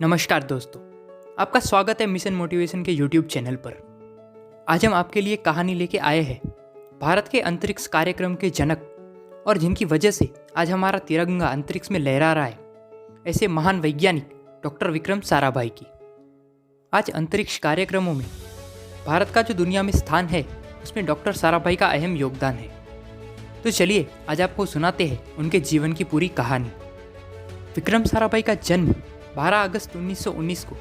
नमस्कार दोस्तों, आपका स्वागत है मिशन मोटिवेशन के यूट्यूब चैनल पर। आज हम आपके लिए कहानी लेके आए हैं भारत के अंतरिक्ष कार्यक्रम के जनक और जिनकी वजह से आज हमारा तिरंगा अंतरिक्ष में लहरा रहा है, ऐसे महान वैज्ञानिक डॉक्टर विक्रम साराभाई की। आज अंतरिक्ष कार्यक्रमों में भारत का जो दुनिया में स्थान है, उसमें डॉक्टर साराभाई का अहम योगदान है। तो चलिए आज आपको सुनाते हैं उनके जीवन की पूरी कहानी। विक्रम साराभाई का जन्म 12 अगस्त 1919 को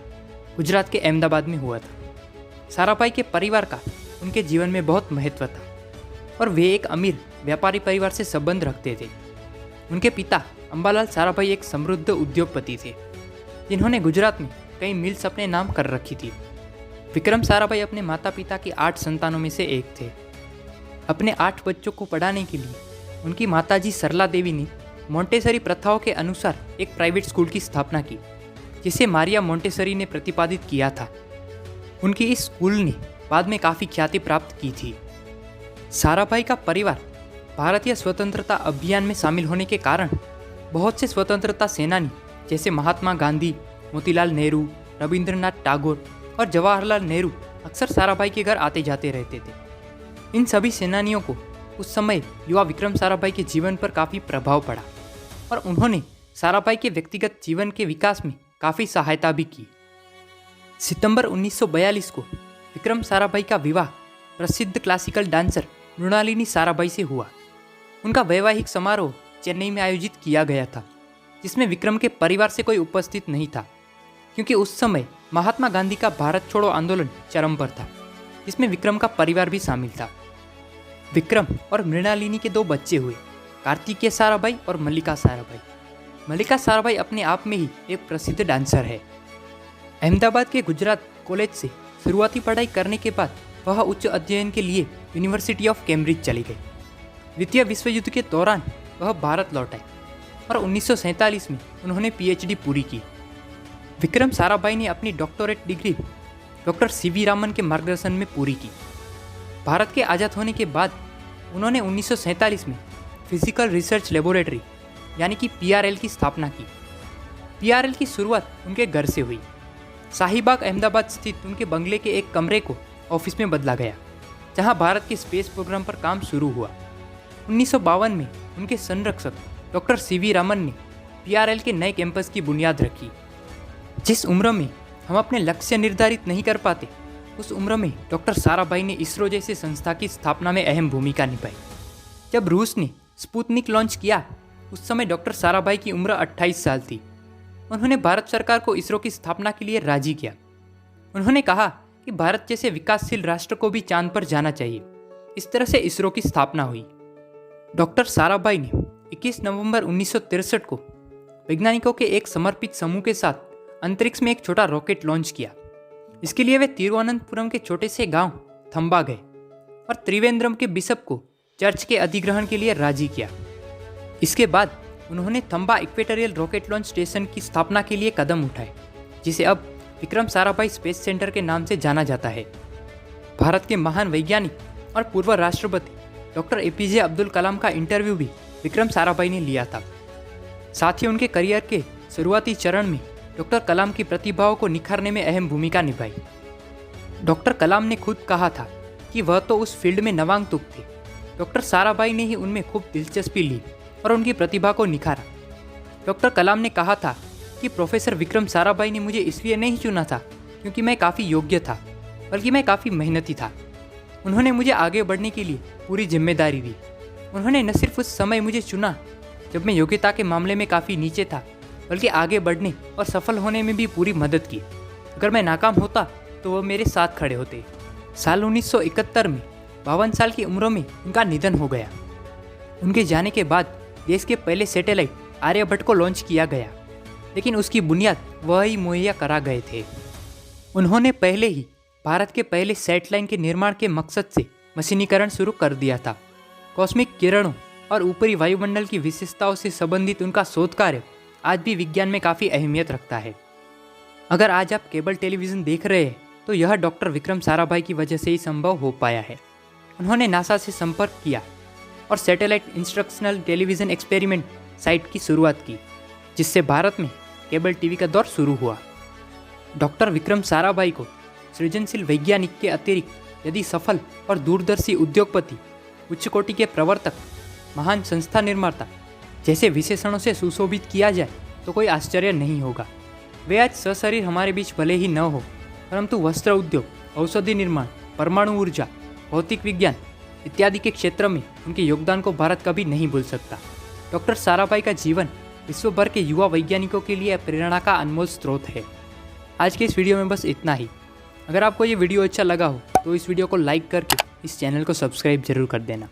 गुजरात के अहमदाबाद में हुआ था। साराभाई के परिवार का उनके जीवन में बहुत महत्व था और वे एक अमीर व्यापारी परिवार से संबंध रखते थे। उनके पिता अंबालाल साराभाई एक समृद्ध उद्योगपति थे, जिन्होंने गुजरात में कई मिल्स अपने नाम कर रखी थी। विक्रम साराभाई अपने माता पिता की 8 संतानों में से एक थे। अपने 8 बच्चों को पढ़ाने के लिए उनकी माताजी सरला देवी ने मोंटेसरी प्रथाओं के अनुसार एक प्राइवेट स्कूल की स्थापना की, जिसे मारिया मोंटेसरी ने प्रतिपादित किया था। उनकी इस स्कूल ने बाद में काफ़ी ख्याति प्राप्त की थी। साराभाई का परिवार भारतीय स्वतंत्रता अभियान में शामिल होने के कारण बहुत से स्वतंत्रता सेनानी जैसे महात्मा गांधी, मोतीलाल नेहरू, रविंद्रनाथ टैगोर और जवाहरलाल नेहरू अक्सर साराभाई के घर आते जाते रहते थे। इन सभी सेनानियों को उस समय युवा विक्रम साराभाई के जीवन पर काफ़ी प्रभाव पड़ा और उन्होंने साराभाई के व्यक्तिगत जीवन के विकास में काफ़ी सहायता भी की। सितंबर 1942 को विक्रम साराभाई का विवाह प्रसिद्ध क्लासिकल डांसर मृणालिनी साराभाई से हुआ। उनका वैवाहिक समारोह चेन्नई में आयोजित किया गया था, जिसमें विक्रम के परिवार से कोई उपस्थित नहीं था, क्योंकि उस समय महात्मा गांधी का भारत छोड़ो आंदोलन चरम पर था, जिसमें विक्रम का परिवार भी शामिल था। विक्रम और मृणालिनी के 2 बच्चे हुए, कार्तिकेय साराभाई और मल्लिका साराभाई। मल्लिका साराभाई अपने आप में ही एक प्रसिद्ध डांसर है। अहमदाबाद के गुजरात कॉलेज से शुरुआती पढ़ाई करने के बाद वह उच्च अध्ययन के लिए यूनिवर्सिटी ऑफ कैम्ब्रिज चली गई। द्वितीय विश्व युद्ध के दौरान वह भारत लौट आए और 1947 में उन्होंने पीएचडी पूरी की। विक्रम साराभाई ने अपनी doctorate degree doctor CV Raman के मार्गदर्शन में पूरी की। भारत के आज़ाद होने के बाद उन्होंने 1947 में फिजिकल रिसर्च लेबोरेटरी यानी कि पीआरएल की स्थापना की। पीआरएल की शुरुआत उनके घर से हुई। शाहीबाग अहमदाबाद स्थित उनके बंगले के एक कमरे को ऑफिस में बदला गया, जहां भारत के स्पेस प्रोग्राम पर काम शुरू हुआ। 1952 में उनके संरक्षक डॉक्टर सीवी रामन ने पीआरएल के नए कैंपस की बुनियाद रखी। जिस उम्र में हम अपने लक्ष्य निर्धारित नहीं कर पाते, उस उम्र में डॉक्टर साराभाई ने इसरो जैसे संस्था की स्थापना में अहम भूमिका निभाई। जब रूस ने स्पुतनिक लॉन्च किया, उस समय डॉक्टर साराभाई की उम्र 28 साल थी। उन्होंने भारत सरकार को इसरो की स्थापना के लिए राजी किया। उन्होंने कहा कि भारत जैसे विकासशील राष्ट्र को भी चांद पर जाना चाहिए। इस तरह से इसरो की स्थापना हुई। डॉक्टर साराभाई ने 21 नवंबर 1963 को वैज्ञानिकों के एक समर्पित समूह के साथ अंतरिक्ष में एक छोटा रॉकेट लॉन्च किया। इसके लिए वे तिरुवनंतपुरम के छोटे से गांव थंबा गए और त्रिवेंद्रम के बिशप को चर्च के अधिग्रहण के लिए राजी किया। इसके बाद उन्होंने थंबा इक्वेटोरियल रॉकेट लॉन्च स्टेशन की स्थापना के लिए कदम उठाए, जिसे अब विक्रम साराभाई स्पेस सेंटर के नाम से जाना जाता है। भारत के महान वैज्ञानिक और पूर्व राष्ट्रपति डॉक्टर एपीजे अब्दुल कलाम का इंटरव्यू भी विक्रम साराभाई ने लिया था। साथ ही उनके करियर के शुरुआती चरण में डॉक्टर कलाम की प्रतिभाओं को निखारने में अहम भूमिका निभाई। डॉक्टर कलाम ने खुद कहा था कि वह तो उस फील्ड में नवागंतुक थे। डॉक्टर साराभाई ने ही उनमें खूब दिलचस्पी ली और उनकी प्रतिभा को निखारा। डॉक्टर कलाम ने कहा था कि प्रोफेसर विक्रम साराभाई ने मुझे इसलिए नहीं चुना था क्योंकि मैं काफ़ी योग्य था, बल्कि मैं काफ़ी मेहनती था। उन्होंने मुझे आगे बढ़ने के लिए पूरी जिम्मेदारी दी। उन्होंने न सिर्फ उस समय मुझे चुना जब मैं योग्यता के मामले में काफ़ी नीचे था, बल्कि आगे बढ़ने और सफल होने में भी पूरी मदद की। अगर मैं नाकाम होता तो वह मेरे साथ खड़े होते। साल 1971 में 52 साल की उम्र में उनका निधन हो गया। उनके जाने के बाद देश के पहले सैटेलाइट आर्यभट्ट को लॉन्च किया गया, लेकिन उसकी बुनियाद वह ही मुहैया करा गए थे। उन्होंने पहले ही भारत के पहले सैटेलाइट के निर्माण के मकसद से मशीनीकरण शुरू कर दिया था। कॉस्मिक किरणों और ऊपरी वायुमंडल की विशेषताओं से संबंधित उनका शोध कार्य आज भी विज्ञान में काफ़ी अहमियत रखता है। अगर आज आप केबल टेलीविज़न देख रहे हैं, तो यह डॉक्टर विक्रम साराभाई की वजह से ही संभव हो पाया है। उन्होंने नासा से संपर्क किया और satellite instructional television experiment site की शुरुआत की, जिससे भारत में केबल टीवी का दौर शुरू हुआ। डॉक्टर विक्रम साराभाई को सृजनशील वैज्ञानिक के अतिरिक्त यदि सफल और दूरदर्शी उद्योगपति, उच्च कोटि के प्रवर्तक, महान संस्था निर्माता जैसे विशेषणों से सुशोभित किया जाए तो कोई आश्चर्य नहीं होगा। वे आज सशरीर हमारे बीच भले ही न हो, परंतु वस्त्र उद्योग, औषधि निर्माण, परमाणु ऊर्जा, भौतिक विज्ञान इत्यादि के क्षेत्र में उनके योगदान को भारत कभी नहीं भूल सकता। डॉक्टर साराभाई का जीवन विश्व भर के युवा वैज्ञानिकों के लिए प्रेरणा का अनमोल स्रोत है। आज के इस वीडियो में बस इतना ही। अगर आपको ये वीडियो अच्छा लगा हो तो इस वीडियो को लाइक करके इस चैनल को सब्सक्राइब जरूर कर देना।